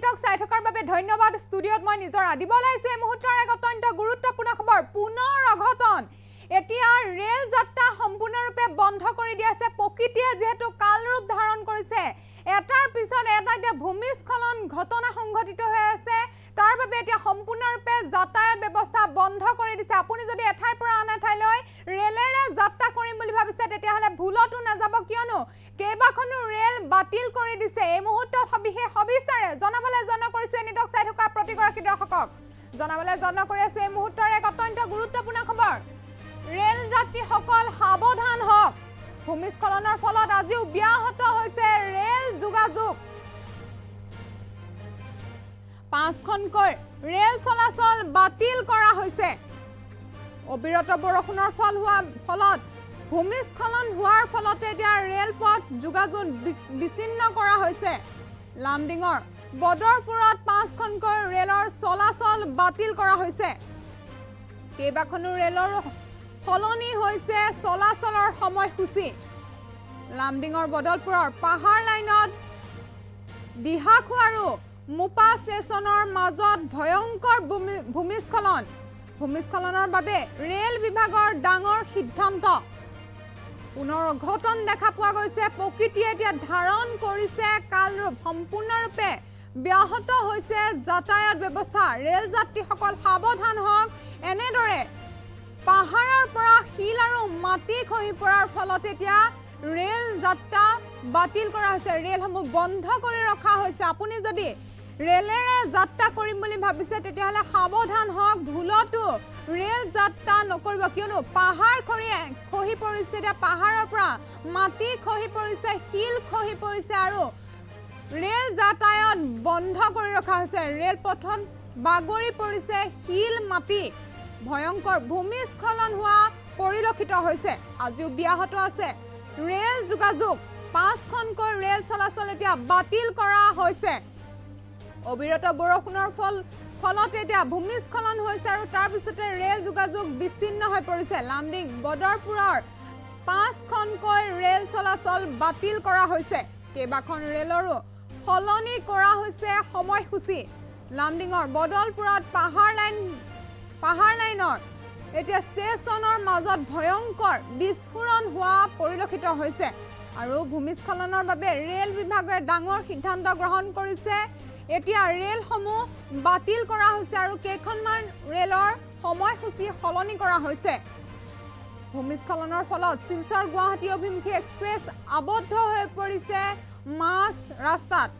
এনিটক চাই থকাৰ বাবে ধন্যবাদ ষ্টুডিঅত মই নিজৰ আদিব লাইছো এই মুহূৰ্তৰ এক অত্যন্ত গুৰুত্বপূৰ্ণ খবৰ পুনৰ অঘটন এতিয়া ৰেল যাত্ৰা সম্পূৰ্ণৰূপে বন্ধ কৰি দিয়াছে প্ৰকৃতিয়ে যেহেতু কালৰূপ ধাৰণ কৰিছে এটাৰ পিছত এটা ভূমিস্খলন ঘটনা সংঘটিত হৈ আছে তাৰ বাবে এতিয়া সম্পূৰ্ণৰূপে যাতায়াত ব্যৱস্থা বন্ধ কৰি দিছে আপুনি যদি এঠাইৰ পৰা আন এঠাইলৈ ৰেলেৰে যাত্ৰা কৰিম বুলি ভাবিছে তেতিয়াহলে ভুলতো নাযাব কিয়নো কেইবাখনো ৰেল বাতিল কৰি দিছে এই মুহূৰ্তত সবিস্তাৰে জনাবলৈ যত্ন কৰিছো এনিটক চাই থকা প্ৰতিগৰাকী দৰ্শকক জনাবলৈ যত্ন কৰি আছো এই মুহূৰ্তৰ এক অত্যন্ত গুৰুত্বপূৰ্ণ খবৰ ৰেল যাত্ৰীসকল সাৱধান হওক ভূমিস্খলনৰ ফলত আজিও ব্যাহত হৈছে ৰেল যোগাযোগ পাঁচখনকৈ ৰেল চলাচল বাতিল কৰা হৈছে অবিৰত বৰষুণৰ ফলত ভূমিস্খলন হোৱাৰ ফলতে এতিয়া ৰেলপথ যোগাযোগ বিচ্ছিন্ন কৰা হৈছে লামডিঙৰ বদৰপুৰত পাঁচখনকৈ ৰেলৰ চলাচল বাতিল কৰা হৈছে কেইবাখনো ৰেলৰ সলনি হৈছে চলাচলৰ সময়সূচী লামডিঙৰ বদলপুৰৰ পাহাৰ লাইনত দিহাখু আৰু মুপা ষ্টেচনৰ মাজত ভয়ংকৰ ভূমিস্খলনৰ বাবে ৰেল বিভাগৰ ডাঙৰ সিদ্ধান্ত পুনৰ অঘটন দেখা পোৱা গৈছে প্ৰকৃতিয়ে এতিয়া ধাৰণ কৰিছে কালৰূপ সম্পূৰ্ণৰূপে ব্যাহত হৈছে যাতায়াত ব্যৱস্থা ৰেল যাত্ৰীসকল সাৱধান হওক এনেদৰে পাহাৰৰ পৰা শিল আৰু মাটি খহি পৰাৰ ফলত এতিয়া ৰেল যাত্ৰা বাতিল কৰা হৈছে ৰেলসমূহ বন্ধ কৰি ৰখা হৈছে আপুনি যদি ৰেলেৰে যাত্ৰা কৰিম বুলি ভাবিছে তেতিয়াহলে সাৱধান হওক ভুলতো ৰেল যাত্ৰা নকৰিব কিয়নো পাহাৰ খহি পৰিছে এতিয়া পাহাৰৰ পৰা মাটি খহি পৰিছে শিল খহি পৰিছে আৰু ৰেল যাতায়াত বন্ধ কৰি ৰখা হৈছে ৰেলপথত বাগৰি পৰিছে শিল মাটি ভয়ংকৰ ভূমিস্খলন হোৱা পৰিলক্ষিত হৈছে আজিও ব্যাহত আছে ৰেল যোগাযোগ পাঁচখনকৈ ৰেল চলাচল এতিয়া বাতিল কৰা হৈছে অবিৰত বৰষুণৰ ফলত এতিয়া ভূমিস্খলন হৈছে আৰু তাৰ পিছতে ৰেল যোগাযোগ বিচ্ছিন্ন হৈ পৰিছে লামডিং বদৰপুৰৰ পাঁচখনকৈ ৰেল চলাচল বাতিল কৰা হৈছে কেইবাখন ৰেলৰো সলনি কৰা হৈছে সময়সূচী লামডিঙৰ বদলপুৰত পাহাৰ লাইনৰ এতিয়া ষ্টেচনৰ মাজত ভয়ংকৰ বিস্ফোৰণ হোৱা পৰিলক্ষিত হৈছে আৰু ভূমিস্খলনৰ বাবে ৰেল বিভাগে ডাঙৰ সিদ্ধান্ত গ্ৰহণ কৰিছে এতিয়া ৰেলসমূহ বাতিল কৰা হৈছে আৰু কেইখনমান ৰেলৰ সময়সূচী সলনি কৰা হৈছে ভূমিস্খলনৰ ফলত শিলচৰ গুৱাহাটী অভিমুখী এক্সপ্ৰেছ আবদ্ধ হৈ পৰিছে মাছ ৰাস্তাত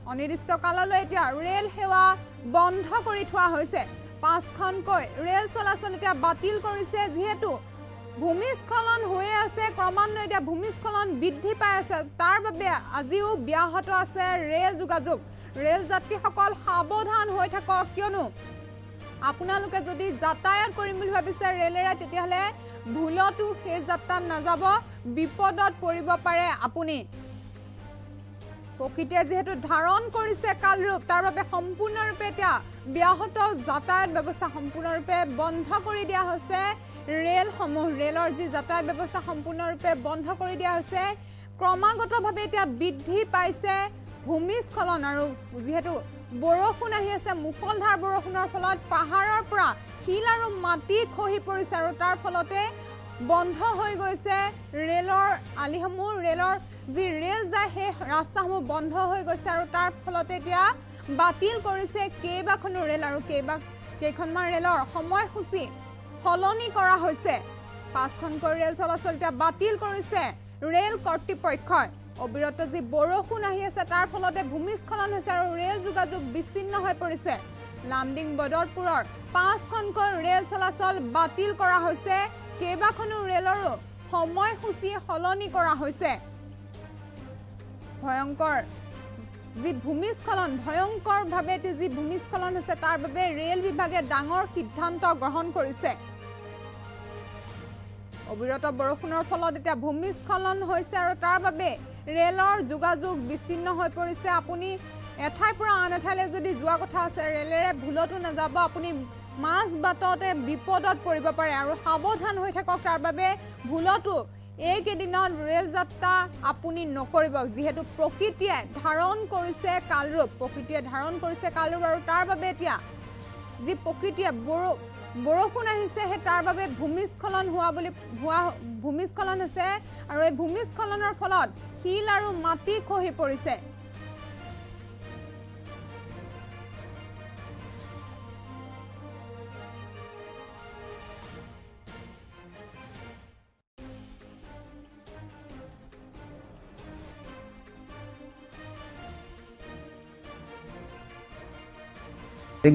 অনিৰ্দিষ্ট কাললৈ এতিয়া ৰেল সেৱা বন্ধ কৰি থোৱা হৈছে পাঁচখনকৈ ৰেল চলাচল এতিয়া বাতিল কৰিছে যিহেতু ভূমিস্খলন হৈ আছে ক্ৰমান্বয়ে এতিয়া ভূমিস্খলন বৃদ্ধি পাই আছে তাৰ বাবে আজিও ব্যাহত আছে ৰেল যোগাযোগ ৰেল যাত্ৰীসকল সাৱধান হৈ থাকক কিয়নো আপোনালোকে যদি যাতায়াত কৰিম বুলি ভাবিছে ৰেলেৰে তেতিয়াহলে ভুলতো সেই যাত্ৰাত নাযাব বিপদত পৰিব পাৰে আপুনি প্ৰকৃতিয়ে যেহেতু ধাৰণ কৰিছে কালৰূপ তাৰ বাবে সম্পূৰ্ণৰূপে এতিয়া ব্যাহত যাতায়াত ব্যৱস্থা সম্পূৰ্ণৰূপে বন্ধ কৰি দিয়া হৈছে ৰেলৰ যি যাতায়াত ব্যৱস্থা সম্পূৰ্ণৰূপে বন্ধ কৰি দিয়া হৈছে ক্ৰমাগতভাৱে এতিয়া বৃদ্ধি পাইছে ভূমিস্খলন আৰু যেহেতু বৰষুণ আহি আছে মুখলধাৰ বৰষুণৰ ফলত পাহাৰৰ পৰা শিল আৰু মাটি খহি পৰিছে আৰু তাৰ ফলতে বন্ধ হৈ গৈছে ৰেলৰ আলিসমূহ ৰেলৰ যি ৰেল যায় সেই ৰাস্তাসমূহ বন্ধ হৈ গৈছে আৰু তাৰ ফলতে এতিয়া বাতিল কৰিছে কেইবাখনো ৰেল আৰু কেইখনমান ৰেলৰ সময়সূচী সলনি কৰা হৈছে পাঁচখনকৈ ৰেল চলাচল এতিয়া বাতিল কৰিছে ৰেল কৰ্তৃপক্ষই অবিৰত যি বৰষুণ আহি আছে তাৰ ফলতে ভূমিস্খলন হৈছে আৰু ৰেল যোগাযোগ বিচ্ছিন্ন হৈ পৰিছে লামডিং বদৰপুৰৰ পাঁচখনকৈ ৰেল চলাচল বাতিল কৰা হৈছে কেইবাখনো ৰেলৰো সময়সূচী সলনি কৰা হৈছে ভয়ংকৰভাৱে যি ভূমিস্খলন হৈছে তাৰ বাবে ৰেল বিভাগে ডাঙৰ সিদ্ধান্ত গ্ৰহণ কৰিছে অবিৰত বৰষুণৰ ফলত এতিয়া ভূমিস্খলন হৈছে আৰু তাৰ বাবে ৰেলৰ যোগাযোগ বিচ্ছিন্ন হৈ পৰিছে আপুনি এঠাইৰ পৰা আন এঠাইলৈ যদি যোৱা কথা আছে ৰেলেৰে ভুলতো নাযাব আপুনি মাছ বাটতে বিপদত পৰিব পাৰে আৰু সাৱধান হৈ থাকক তাৰ বাবে ভুলতো এইকেইদিনত ৰেল যাত্ৰা আপুনি নকৰিব যিহেতু প্ৰকৃতিয়ে ধাৰণ কৰিছে কালৰূপ আৰু তাৰ বাবে এতিয়া যি প্ৰকৃতিয়ে বৰষুণ আহিছে সেই তাৰ বাবে ভূমিস্খলন হৈছে আৰু এই ভূমিস্খলনৰ ফলত শিল আৰু মাটি খহি পৰিছে।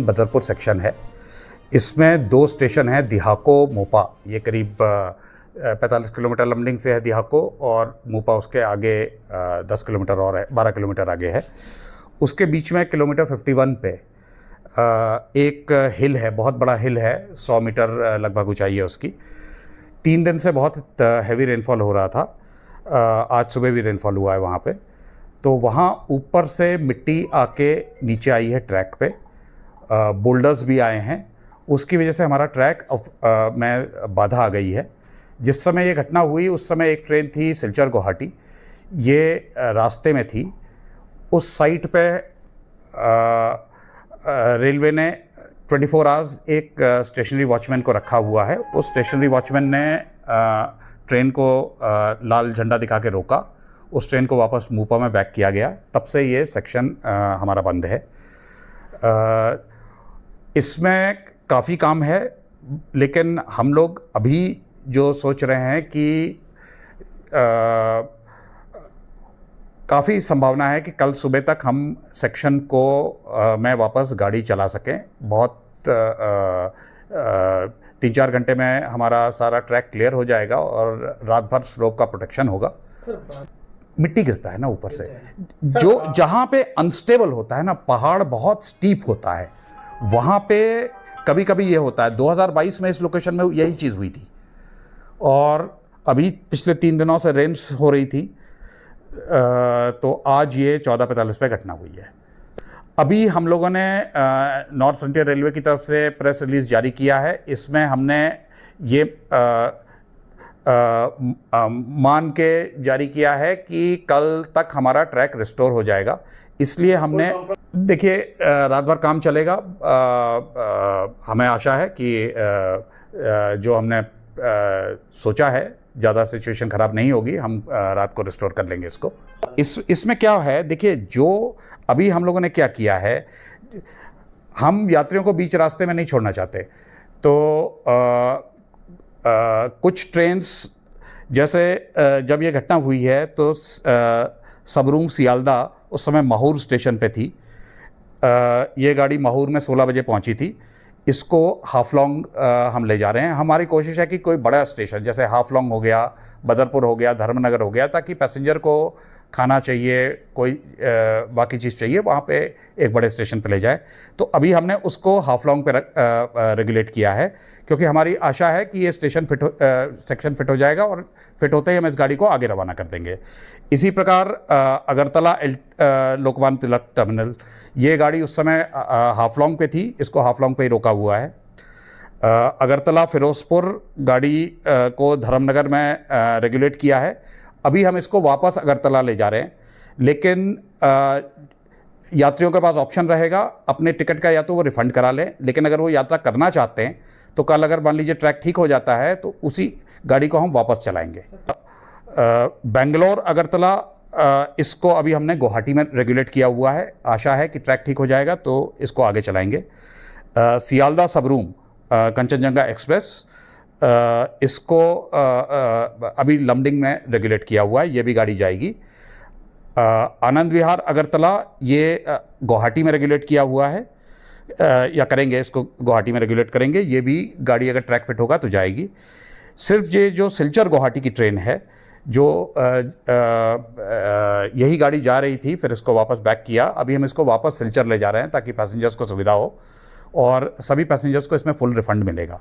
बदरपुर सेक्शन है, इसमें 2 स्टेशन हैं, दिहाको मोपा। ये करीब 45 किलोमीटर लमडिंग से है दिहाको, और मोपा उसके आगे 10 किलोमीटर और है, 12 किलोमीटर आगे है। उसके बीच में किलोमीटर 51 पे एक हिल है, बहुत बड़ा हिल है, 100 मीटर लगभग ऊंचाई है उसकी। 3 दिन से बहुत हैवी रेनफॉल हो रहा था। आज सुबह भी रेनफॉल हुआ है वहाँ पे। तो वहाँ ऊपर से मिट्टी आके नीचे आई है ट्रैक पे, बोल्डर्स भी आए हैं, उसकी वजह से हमारा ट्रैक में बाधा आ गई है। जिस समय ये घटना हुई उस समय एक ट्रेन थी सिलचर गुवाहाटी, ये रास्ते में थी। उस साइट पे रेलवे ने 24 आवर्स एक स्टेशनरी वॉचमैन को रखा हुआ है। उस स्टेशनरी वॉचमैन ने ट्रेन को लाल झंडा दिखा के रोका, उस ट्रेन को वापस मोपा में बैक किया गया। तब से ये सेक्शन हमारा बंद है। इसमें काफ़ी काम है, लेकिन हम लोग अभी जो सोच रहे हैं कि काफ़ी संभावना है कि कल सुबह तक हम सेक्शन को में वापस गाड़ी चला सकें। बहुत 3-4 घंटे में हमारा सारा ट्रैक क्लियर हो जाएगा और रात भर स्लोप का प्रोटेक्शन होगा। मिट्टी गिरता है ना ऊपर से, जो जहाँ पे अनस्टेबल होता है ना, पहाड़ बहुत स्टीप होता है, वहाँ पे कभी कभी ये होता है। 2022 में इस लोकेशन में यही चीज़ हुई थी, और अभी पिछले 3 दिनों से रेन्स हो रही थी। तो आज ये 14:45 पे घटना हुई है। अभी हम लोगों ने नॉर्थ फ्रंटियर रेलवे की तरफ से प्रेस रिलीज़ जारी किया है। इसमें हमने ये मान के जारी किया है कि कल तक हमारा ट्रैक रिस्टोर हो जाएगा। इसलिए हमने, देखिए, रात भर काम चलेगा। हमें आशा है कि जो हमने सोचा है ज़्यादा सिचुएशन ख़राब नहीं होगी, हम रात को रिस्टोर कर लेंगे इसको। इसमें क्या है, देखिए, जो अभी हम लोगों ने क्या किया है, हम यात्रियों को बीच रास्ते में नहीं छोड़ना चाहते। तो कुछ ट्रेन्स, जैसे जब ये घटना हुई है तो सबरूम सियालदा उस समय माहौर स्टेशन पे थी। ये गाड़ी माहौर में 16 बजे पहुंची थी। इसको हाफलॉन्ग हम ले जा रहे हैं। हमारी कोशिश है कि कोई बड़ा स्टेशन जैसे हाफलॉन्ग हो गया, बदरपुर हो गया, धर्मनगर हो गया, ताकि पैसेंजर को खाना चाहिए, कोई बाकी चीज़ चाहिए, वहाँ पे एक बड़े स्टेशन पे ले जाए। तो अभी हमने उसको हाफलॉन्ग पे रेगुलेट किया है, क्योंकि हमारी आशा है कि ये स्टेशन सेक्शन फिट हो जाएगा, और फिट होते ही हम इस गाड़ी को आगे रवाना कर देंगे। इसी प्रकार अगरतला लोकमान्य तिलक टर्मिनल, ये गाड़ी उस समय हाफलॉन्ग पे थी, इसको हाफलॉन्ग पे ही रोका हुआ है। अगरतला फिरोजपुर गाड़ी को धर्मनगर में रेगुलेट किया है। अभी हम इसको वापस अगरतला ले जा रहे हैं, लेकिन यात्रियों के पास ऑप्शन रहेगा अपने टिकट का, या तो वो रिफ़ंड करा लें, लेकिन अगर वो यात्रा करना चाहते हैं तो कल अगर मान लीजिए ट्रैक ठीक हो जाता है तो उसी गाड़ी को हम वापस चलाएंगे। बेंगलोर अगरतला, इसको अभी हमने गुवाहाटी में रेगुलेट किया हुआ है। आशा है कि ट्रैक ठीक हो जाएगा तो इसको आगे चलाएंगे। सियालदा सबरूम कंचनजंगा एक्सप्रेस, इसको अभी लमडिंग में रेगुलेट किया हुआ है, ये भी गाड़ी जाएगी। आनंद विहार अगरतला, ये गुवाहाटी में रेगुलेट किया हुआ है, या करेंगे, इसको गुवाहाटी में रेगुलेट करेंगे। ये भी गाड़ी अगर ट्रैक फिट होगा तो जाएगी। सिर्फ ये जो सिलचर गुवाहाटी की ट्रेन है, जो यही गाड़ी जा रही थी, फिर इसको वापस बैक किया। अभी हम इसको वापस सिलचर ले जा रहे हैं ताकि पैसेंजर्स को सुविधा हो, और सभी पैसेंजर्स को इसमें फुल रिफंड मिलेगा।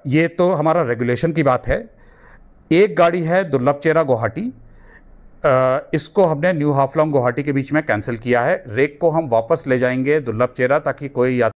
ये तो हमारा रेगुलेशन की बात है। एक गाड़ी है दुर्लभचेरा गुवाहाटी, इसको हमने न्यू हाफलॉन्ग गुवाहाटी के बीच में कैंसिल किया है। रेक को हम वापस ले जाएंगे दुर्लभचेरा, ताकि कोई